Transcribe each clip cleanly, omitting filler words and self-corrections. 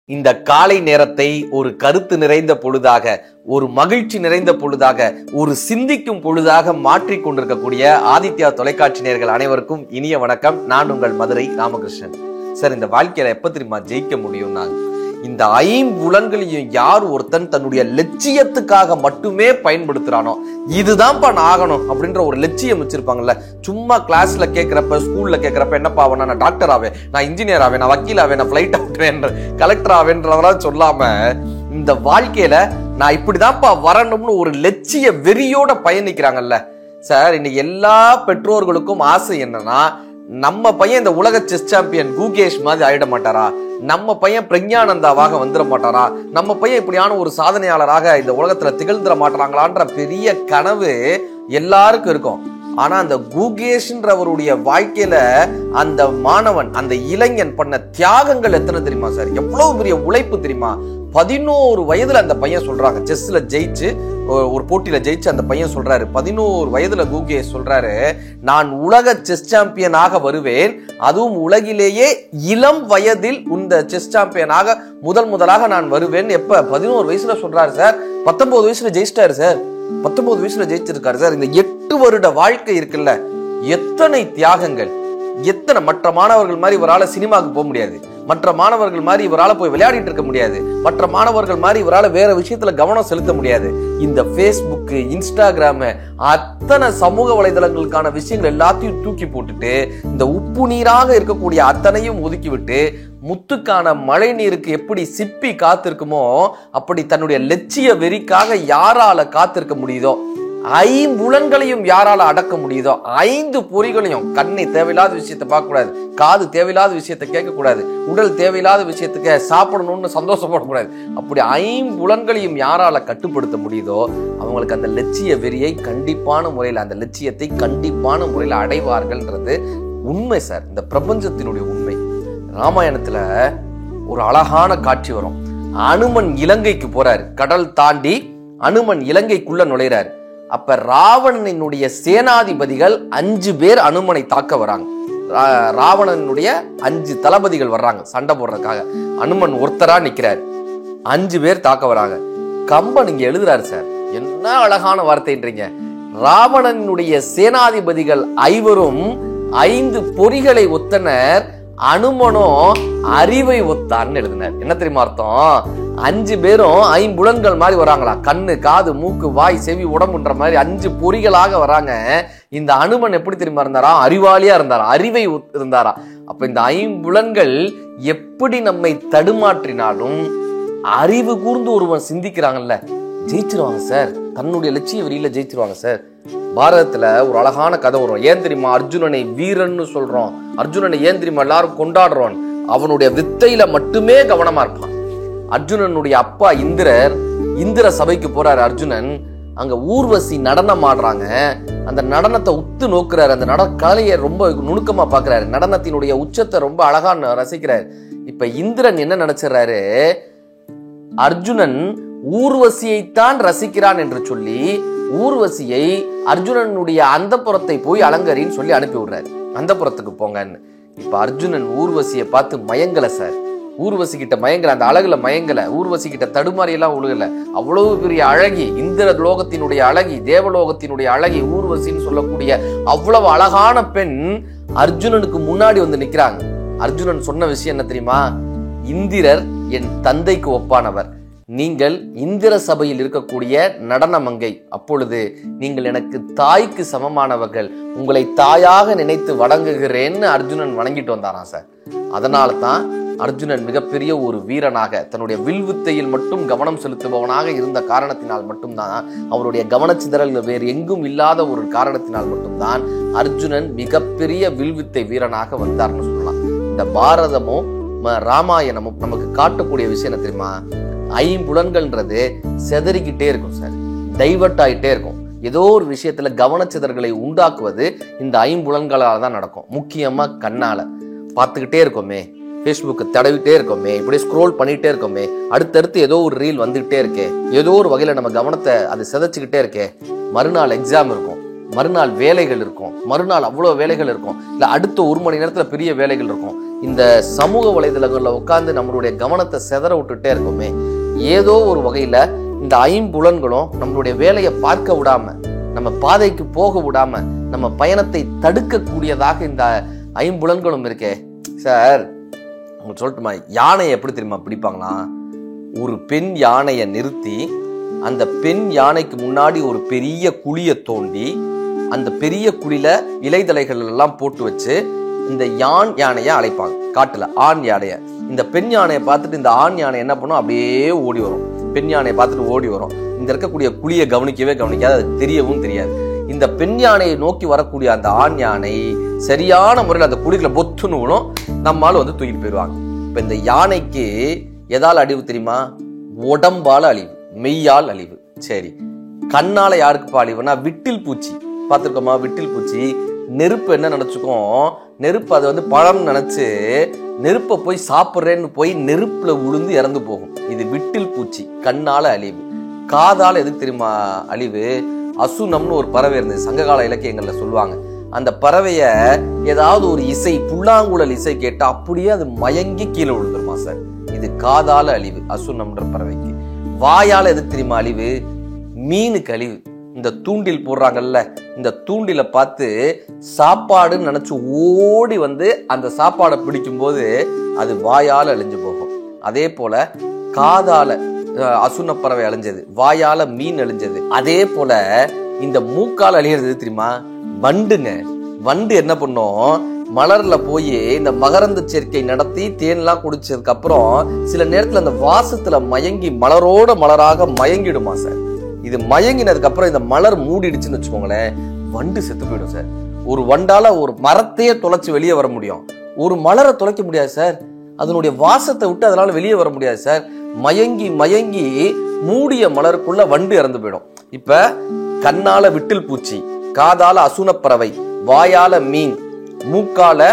இந்த காலை நேரத்தை ஒரு கருத்து நிறைந்த பொழுதாக, ஒரு மகிழ்ச்சி நிறைந்த பொழுதாக, ஒரு சிந்திக்கும் பொழுதாக மாற்றிக் கொண்டிருக்கக்கூடிய ஆதித்யா தொலைக்காட்சி நேயர்கள் அனைவருக்கும் இனிய வணக்கம். நான் உங்கள் மதுரை ராமகிருஷ்ணன். சார், இந்த வாழ்க்கையில எப்ப தெரியுமா ஜெயிக்க முடியும்? இந்த ஐம்புலன்களையும் யார் ஒருத்தன் தன்னுடைய லட்சியத்துக்காக மட்டுமே பயன்படுத்துறானோ, இதுதான்ப்பா நான் ஆகணும் அப்படின்ற ஒரு லட்சியம் வச்சிருப்பாங்கல்ல. சும்மா கிளாஸ்ல கேட்கிறப்ப, ஸ்கூல்ல கேட்கிறப்ப, என்னப்பா ஆவேன், நான் டாக்டர் ஆவேன், நான் இன்ஜினியர் ஆவேன், நான் வக்கீல் ஆவேன், நான் பிளைட் ஆவேன், கலெக்டர் ஆவேன்றதெல்லாம் சொல்லாம, இந்த வாழ்க்கையில நான் இப்படிதான்ப்பா வரணும்னு ஒரு லட்சிய வெறியோட பயணிக்கிறாங்கல்ல. சார், இன்னைக்கு எல்லா பெற்றோர்களுக்கும் ஆசை என்னன்னா, நம்ம பையன் இந்த உலக செஸ் சாம்பியன் குகேஷ் மாதிரி ஆயிட மாட்டாரா, நம்ம பையன் பிரக்ஞானந்தாவாக வந்துட மாட்டாரா, நம்ம பையன் இப்படியான ஒரு சாதனையாளராக இந்த உலகத்துல திகழ்ந்துட மாட்டாங்களான்ற பெரிய கனவு எல்லாருக்கும் இருக்கும். ஆனா அந்த குகேஷ்ன்றவருடைய வாழ்க்கையில அந்த மாணவன், அந்த இளைஞன் பண்ண தியாகங்கள் எத்தனை தெரியுமா சார்? எவ்வளவு பெரிய உழைப்பு தெரியுமா? 11 வயதுல அந்த பையன் சொல்றாங்க, செஸ்ல ஜெயிச்சு, ஒரு போட்டியில ஜெயிச்சு அந்த பையன் சொல்றாரு, 11 வயதுல குகேஷ் சொல்றாரு, நான் உலக செஸ் சாம்பியனாக வருவேன், அதுவும் உலகிலேயே இளம் வயதில் இந்த செஸ் சாம்பியனாக முதலாக நான் வருவேன். எப்ப? 11 வயசுல சொல்றாரு சார். 19 வயசுல ஜெயிச்சிட்டாரு சார். 19 வயசுல ஜெயிச்சிருக்காரு சார். இந்த 8 வருட வாழ்க்கை இருக்குல்ல, எத்தனை தியாகங்கள், எத்தனை. மற்ற மாணவர்கள் மாதிரி இவரால் சினிமாவுக்கு போக முடியாது, மற்ற மாணவர்கள் மாதிரி இவரால் போய் விளையாடிட்டு இருக்க முடியாது, மற்ற மாணவர்கள் மாதிரி இவரால் வேற விஷயத்துல கவனம் செலுத்த முடியாது. இந்த Facebook, இன்ஸ்டாகிராம், அத்தனை சமூக வலைதளங்களுக்கான விஷயங்கள் எல்லாத்தையும் தூக்கி போட்டுட்டு, இந்த உப்பு நீராக இருக்கக்கூடிய அத்தனையும் ஒதுக்கி விட்டு, முத்துக்கான மழை நீருக்கு எப்படி சிப்பி காத்திருக்குமோ அப்படி தன்னுடைய லட்சிய வெறிக்காக யாரால காத்திருக்க முடியுதோ, ஐம்புலன்களையும் யாரால அடக்க முடியுதோ, 5 பொறிகளையும், கண்ணை தேவையில்லாத விஷயத்த பார்க்க கூடாது, காது தேவையில்லாத விஷயத்த கேட்க கூடாது, உடல் தேவையில்லாத விஷயத்துக்கு சாப்பிடணும்னு சந்தோஷப்படக்கூடாது, அப்படி 5 யாரால கட்டுப்படுத்த முடியுதோ அவங்களுக்கு அந்த லட்சிய வெறியை கண்டிப்பான முறையில், அந்த லட்சியத்தை கண்டிப்பான முறையில் அடைவார்கள்ன்றது உண்மை சார். இந்த பிரபஞ்சத்தினுடைய உண்மை. ராமாயணத்துல ஒரு அழகான காட்சி வரும். அனுமன் இலங்கைக்கு போறாரு, கடல் தாண்டி அனுமன் இலங்கைக்குள்ள நுழைறாரு. அப்ப ராவணனுடைய சேனாதிபதிகள் 5 பேர் அனுமனை தாக்க வராங்க. ராவணனுடைய 5 தளபதிகள் வர்றாங்க சண்டை போடுறதுக்காக. அனுமன் ஒருத்தரா நிக்கிறாரு, 5 பேர் தாக்க வராங்க. கம்பன் இங்க எழுதுறாரு சார், என்ன அழகான வார்த்தைன்றீங்க. ராவணனுடைய சேனாதிபதிகள் 5 5 பொறிகளை ஒத்தனர், அனுமனோ அறிவை ஒத்தான்னு எழுதினார். என்ன தெரியுமா அர்த்தம்? 5 பேரும் 5 புலன்கள் மாதிரி வராங்களா, கண்ணு, காது, மூக்கு, வாய், செவி, உடம்புன்ற மாதிரி 5 பொறிகளாக வராங்க. இந்த அனுமன் எப்படி தெரியுமா இருந்தாரா? அறிவாளியா இருந்தாரா, அறிவை இருந்தாரா. அப்ப இந்த 5 புலன்கள் எப்படி நம்மை தடுமாற்றினாலும் அறிவு கூர்ந்து ஒருவன் சிந்திக்கிறாங்கல்ல, ஜெயிச்சிருவாங்க சார். தன்னுடைய லட்சிய வெறியில ஜெயிச்சிருவாங்க சார். பாரதத்துல ஒரு அழகான கதை வரும். ஏன் தெரியுமா அர்ஜுனனை வீரன்னு சொல்றோம்? அர்ஜுனனை ஏன் தெரியுமா எல்லாரும் கொண்டாடுறோம்? அவனுடைய வித்தையில மட்டுமே கவனமா இருப்பான். அர்ஜுனனுடைய அப்பா இந்திர சபைக்கு போறாரு அர்ஜுனன். அங்க ஊர்வசி நடனம் ஆடுறாங்க. அந்த நடனத்தை உத்து நோக்குறாரு. அந்த கலையை ரொம்ப நுணுக்கமா பாக்குறாரு. நடனத்தினுடைய உச்சத்தை ரொம்ப அழகா ரசிக்கிறாரு. இப்ப இந்திரன் என்ன நினைச்சிடறாரு, அர்ஜுனன் ஊர்வசியைத்தான் ரசிக்கிறான் என்று சொல்லி ஊர்வசியை அர்ஜுனனுடைய அந்தப்புறத்தை போய் அலங்கரின்னு சொல்லி அனுப்பி விடுறாரு. அந்தப்புறத்துக்கு போங்கன்னு. இப்ப அர்ஜுனன் ஊர்வசியை பார்த்து மயங்கல சார். ஊர்வசி கிட்ட மயங்கல, அந்த அழகுல மயங்கல, ஊர்வசி கிட்ட தடுமாறி எல்லாம் உழுகல. அவ்வளவு பெரிய அழகி, இந்திர லோகத்தினுடைய அழகி, தேவலோகத்தினுடைய அழகி ஊர்வசின்னு சொல்லக்கூடிய அவ்வளவு அழகான பெண் அர்ஜுனனுக்கு முன்னாடி வந்து நிக்கிறாங்க. அர்ஜுனன் சொன்ன விஷயம் என்ன தெரியுமா? இந்திரர் என் தந்தைக்கு ஒப்பானவர், நீங்கள் இந்திர சபையில் இருக்கக்கூடிய நடன மங்கை, அப்பொழுது நீங்கள் எனக்கு தாய்க்கு சமமானவர்கள், உங்களை தாயாக நினைத்து வணங்குகிறேன்னு அர்ஜுனன் வணங்கிட்டு வந்தாராம் சார். அதனால தான் அர்ஜுனன் மிகப்பெரிய ஒரு வீரனாக, தன்னுடைய வில்வித்தையில் மட்டும் கவனம் செலுத்துபவனாக இருந்த காரணத்தினால் மட்டும்தான், அவருடைய கவனச்சிதறல் வேறு எங்கும் இல்லாத ஒரு காரணத்தினால் மட்டும்தான் அர்ஜுனன் மிகப்பெரிய வில்வித்தை வீரனாக வந்தார்னு சொல்லலாம். இந்த பாரதமும் ராமாயணமும் நமக்கு காட்டக்கூடிய விஷயம் என்ன தெரியுமா? 5 புலன்கள்ன்றது செதறிக்கிட்டே இருக்கும் சார், டைவர்ட் ஆகிட்டே இருக்கும். ஏதோ ஒரு விஷயத்துல கவனச்சிதறல்களை உண்டாக்குவது இந்த 5 புலன்களால தான் நடக்கும். முக்கியமா கண்ணால பார்த்துக்கிட்டே இருக்கோமே, Facebook தடவிட்டே இருக்கோமே, இப்படி ஸ்க்ரோல் பண்ணிட்டே இருக்கோமே, அடுத்தடுத்து ஏதோ ஒரு ரீல் வந்துகிட்டே இருக்கே, ஏதோ ஒரு வகையில நம்ம கவனத்தை அது சிதைச்சுக்கிட்டே இருக்கே. மறுநாள் எக்ஸாம் இருக்கும், மறுநாள் வேலைகள் இருக்கும், மறுநாள் அவ்வளோ வேலைகள் இருக்கும், இல்லை அடுத்த 1 மணி நேரத்தில் பெரிய வேலைகள் இருக்கும். இந்த சமூக வலைதளங்கள்ல உட்கார்ந்து நம்மளுடைய கவனத்தை சிதற விட்டுட்டே இருக்கோமே, ஏதோ ஒரு வகையில இந்த ஐம்புலன்களும் நம்மளுடைய வேலையை பார்க்க விடாம, நம்ம பாதைக்கு போக விடாம, நம்ம பயணத்தை தடுக்கக்கூடியதாக இந்த ஐம்புலன்களும் இருக்கே. சார் உங்களுக்கு சொல்லட்டுமா, யானையை எப்படி தெரியுமா பிடிப்பாங்களா? ஒரு பெண் யானையை நிறுத்தி அந்த பெண் யானைக்கு முன்னாடி ஒரு பெரிய குழியை தோண்டி அந்த பெரிய குழியில இலைதலைகள் எல்லாம் போட்டு வச்சு இந்த யானையை அழைப்பாங்க. காட்டுல ஆண் யானைய, இந்த பெண் யானையை பார்த்துட்டு இந்த ஆண் யானை என்ன பண்ணும், அப்படியே ஓடி வரும். பெண் யானையை பார்த்துட்டு ஓடி வரும். இந்த இருக்கக்கூடிய குழியை கவனிக்காது, அது தெரியவும் தெரியாது. இந்த பெண் யானையை நோக்கி வரக்கூடிய அந்த ஆண் யானை சரியான முறையில் அந்த குழிகளை பொத்துன்னு விடும், நம்மால் வந்து தூக்கிட்டு போயிடுவாங்க. இப்ப இந்த யானைக்கு எதால் அழிவு தெரியுமா? உடம்பால அழிவு, மெய்யால் அழிவு. சரி, கண்ணால யாருக்குப்பா அழிவுனா விட்டில் பூச்சி. பார்த்துருக்கோமா? விட்டில் பூச்சி நெருப்பு என்ன நினைச்சுக்கோம், நெருப்பு அதை வந்து பழம் நினைச்சு நெருப்பை போய் சாப்பிட்றேன்னு போய் நெருப்புல உளுந்து இறந்து போகும். இது விட்டில் பூச்சி, கண்ணால அழிவு. காதால எதுக்கு தெரியுமா அழிவு? அசுனம்னு ஒரு பறவை இருந்தது, சங்ககால இலக்கியங்கள்ல சொல்லுவாங்க. அந்த பறவைய ஏதாவது ஒரு இசை, புல்லாங்குழல் இசை கேட்டா அப்படியே அது மயங்கி கீழே விழுந்துருமா சார். இது காதால அழிவு, அசுனம்ன்ற பறவைக்கு. வாயால எதுக்கு தெரியுமா அழிவு? மீனுக்கு அழிவு. இந்த தூண்டில் போடுறாங்கல்ல, இந்த தூண்டில பார்த்து சாப்பாடுன்னு நினைச்சு ஓடி வந்து அந்த சாப்பாடை பிடிக்கும் போது அது வாயால அழிஞ்சு போகும். அதே போல காதால அசுன பறவை அழிஞ்சது, வாயால மீன் அழிஞ்சது. அதே போல இந்த மூக்கால் அழிகிறது தெரியுமா? வண்டுங்க. வண்டு என்ன பண்ணும், மலர்ல போய் இந்த மகரந்த சேர்க்கை நடத்தி தேன்லாம் குடிச்சதுக்கு அப்புறம் சில நேரத்துல அந்த வாசத்துல மயங்கி மலரோட மலராக மயங்கிடுமா சார். இது மயங்கினதுக்கு அப்புறம் இந்த மலர் மூடிடுச்சுன்னு வச்சுக்கோங்களேன், வண்டு செத்து போயிடும் சார். ஒரு வண்டால ஒரு மரத்தையே தொலைச்சு வெளியே வர முடியும், ஒரு மலரை தொலைக்க முடியாது சார். அதனுடைய வாசத்தை விட்டு அதனால வெளியே வர முடியாது சார். மயங்கி மயங்கி மூடிய மலருக்குள்ள வண்டு இறந்து போயிடும். இப்ப கண்ணால விட்டில் பூச்சி, காதால அசுனப்பறவை, வாயால மீன், மூக்கால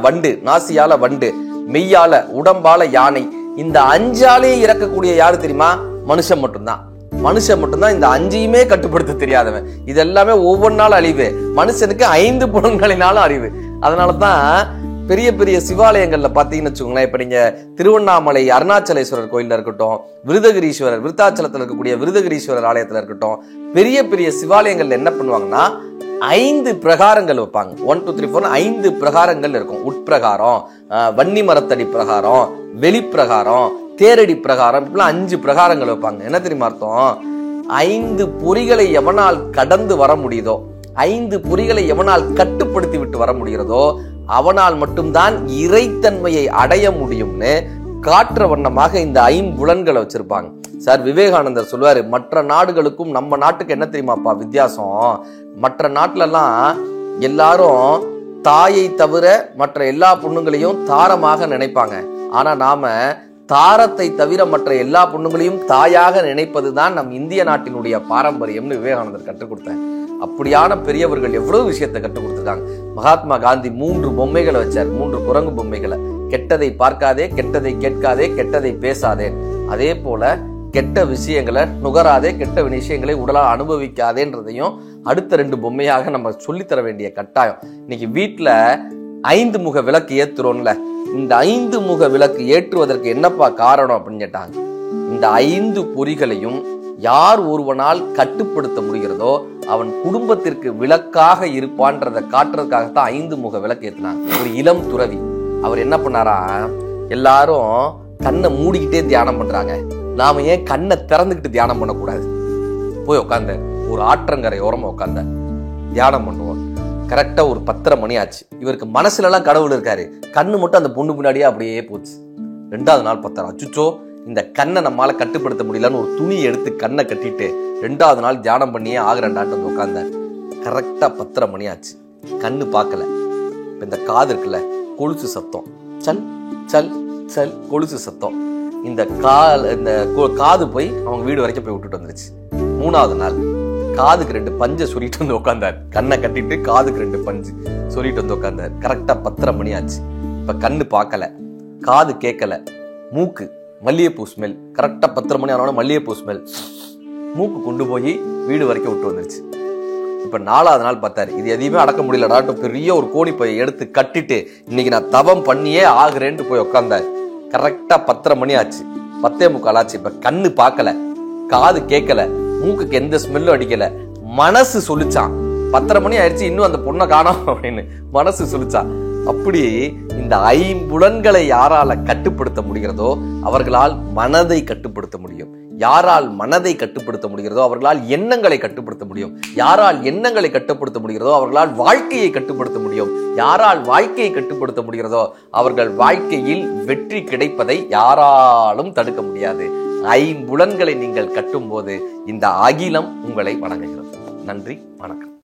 வண்டு, நாசியால வண்டு, மெய்யால உடம்பால யானை. இந்த அஞ்சாலே இறக்கக்கூடிய யாரு தெரியுமா? மனுஷன் மட்டும்தான். மனுஷன் மட்டும்தான் இந்த அஞ்சையுமே கட்டுப்படுத்த தெரியாதவன். இது எல்லாமே ஒவ்வொன்றாலும் அழிவு. மனுஷனுக்கு 5 புலன்களினாலும் அழிவு. அதனாலதான் பெரிய பெரிய சிவாலயங்கள்ல பாத்தீங்கன்னு வச்சுக்கோங்களேன், இப்ப நீங்க திருவண்ணாமலை அருணாச்சலேஸ்வரர் கோயில்ல இருக்கட்டும், விருதகிரீஸ்வரர், விருத்தாச்சலத்துல இருக்கக்கூடிய விருதகிரீஸ்வரர் ஆலயத்துல இருக்கட்டும், பெரிய பெரிய சிவாலயங்கள்ல என்ன பண்ணுவாங்கன்னா 5 பிரகாரங்கள் வைப்பாங்க. 1 2 3 4 5 பிரகாரங்கள் இருக்கும். உட்பிரகாரம், வன்னி மரத்தடி பிரகாரம், வெளிப்பிரகாரம், தேரடி பிரகாரம், இப்பெல்லாம் 5 பிரகாரங்கள் வைப்பாங்க. என்ன தெரியுமா அர்த்தம்? 5 பொறிகளை எவனால் கடந்து வர முடியுதோ, 5 பொறிகளை எவனால் கட்டுப்படுத்தி விட்டு வர முடிகிறதோ அவனால் மட்டும்தான் இறைத்தன்மையை அடைய முடியும்னு காற்ற வண்ணமாக இந்த 5 புலன்களை வச்சிருப்பாங்க சார். விவேகானந்தர் சொல்லுவாரு, மற்ற நாடுகளுக்கும் நம்ம நாட்டுக்கு என்ன தெரியுமாப்பா வித்தியாசம்? மற்ற நாட்டுலலாம் எல்லாரும் தாயை தவிர மற்ற எல்லா பொண்ணுங்களையும் தாரமாக நினைப்பாங்க. ஆனா நாம தாரத்தை தவிர மற்ற எல்லா பொண்ணுங்களையும் தாயாக நினைப்பதுதான் நம் இந்திய நாட்டினுடைய பாரம்பரியம்னு விவேகானந்தர் கற்றுக் கொடுத்தாங்க. அப்படியான பெரியவர்கள் எவ்வளவு விஷயத்தை கற்றுக் கொடுத்துருக்காங்க. மகாத்மா காந்தி 3 பொம்மைகளை வச்சார், 3 குரங்கு பொம்மைகளை. கெட்டதை பார்க்காதே, கெட்டதை கேட்காதே, கெட்டதை பேசாதே. அதே போல கெட்ட விஷயங்களை நுகராதே, கெட்ட விஷயங்களை உடலால் அனுபவிக்காதேன்றதையும் அடுத்த 2 பொம்மையாக நம்ம சொல்லித்தர வேண்டிய கட்டாயம். இன்னைக்கு வீட்டுல 5 முக விளக்கு ஏத்துறோம்ல, இந்த 5 முக விளக்கு ஏற்றுவதற்கு என்னப்பா காரணம் அப்படின்னு கேட்டாங்க. இந்த 5 பொறிகளையும் யார் ஒருவனால் கட்டுப்படுத்த முடிகிறதோ அவன் குடும்பத்திற்கு விளக்காக இருப்பான்றதை காட்டுறதுக்காகத்தான் 5 முக விளக்கு ஏத்தினாங்க. ஒரு இளம் துறவி அவர் என்ன பண்ணாரா, எல்லாரும் கண்ணை மூடிக்கிட்டே தியானம் பண்றாங்க, நாம ஏன் கண்ணை திறந்துக்கிட்டு தியானம் பண்ணக்கூடாது? போய் உட்காந்த ஒரு ஆற்றங்கரை ஓரமா உட்காந்த தியானம் பண்ணுவோம். கரெக்டா ஒரு 10:30 மணி ஆச்சு. இவருக்கு மனசுல எல்லாம் கடவுள் இருக்காரு, கண்ணு மட்டும் அந்த பொண்ணு முன்னாடியே அப்படியே போச்சு. 2வது நாள் 10:30, அச்சுச்சோ இந்த கண்ணை நம்மளால கட்டுப்படுத்த முடியலன்னு ஒரு துணியை எடுத்து கண்ணை கட்டிட்டு 2வது நாள் தியானம் பண்ணியே ஆகிறண்டாட்டு வந்து உட்கார்ந்தார். கரெக்டா 10:30 மணி ஆச்சு, கண்ணு பார்க்கல. இந்த காது இருக்குல்ல, கொலுசு சத்தம், சல் சல் சல் கொலுசு சத்தம். இந்த காது போய் அவங்க வீடு வரைக்கும் போய் விட்டுட்டு வந்துருச்சு. 3வது நாள் காதுக்கு 2 பஞ்சை சொல்லிட்டு வந்து உட்கார்ந்தார். கண்ணை கட்டிட்டு காதுக்கு 2 பஞ்சு சொல்லிட்டு வந்து உட்கார்ந்தார். கரெக்டா 10:30 மணி ஆச்சு. இப்ப கண்ணு பார்க்கல, காது கேட்கல, மூக்கு மல்லிகைப்பூ ஸ்மெல். கரெக்டா 10:30 மணி ஆனாலும் மல்லிகைப்பூ ஸ்மெல். மூக்கு கொண்டு போய் வீடு வரைக்கும் விட்டு வந்துருச்சு. இப்ப 4வது நாள் பார்த்தாரு, இது எதையுமே அடக்க முடியலடாட்டு பெரிய ஒரு கோணி பையை எடுத்து கட்டிட்டு இன்னைக்கு நான் தவம் பண்ணியே ஆகுறேன்ட்டு போய் உட்கார்ந்தாரு. கரெக்டா 10:30 மணி ஆச்சு, 10:45 ஆச்சு. இப்ப கண்ணு பார்க்கல, காது கேட்கல, மூக்குக்கு எந்த ஸ்மெல்லும் அடிக்கல. மனசு சொல்லிச்சான் 10:30 மணி ஆயிடுச்சு, இன்னும் அந்த பொண்ணை காணோம் அப்படின்னு மனசு சொல்லிச்சான். அப்படி இந்த 5 யாரால கட்டுப்படுத்த முடிகிறதோ அவர்களால் மனதை கட்டுப்படுத்த முடியும். யாரால் மனதை கட்டுப்படுத்த முடிகிறதோ அவர்களால் எண்ணங்களை கட்டுப்படுத்த முடியும். யாரால் எண்ணங்களை கட்டுப்படுத்த முடிகிறதோ அவர்களால் வாழ்க்கையை கட்டுப்படுத்த முடியும். யாரால் வாழ்க்கையை கட்டுப்படுத்த முடிகிறதோ அவர்கள் வாழ்க்கையில் வெற்றி கிடைப்பதை யாராலும் தடுக்க முடியாது. 5 நீங்கள் கட்டும் போது இந்த அகிலம் உங்களை வணங்குகிறது. நன்றி, வணக்கம்.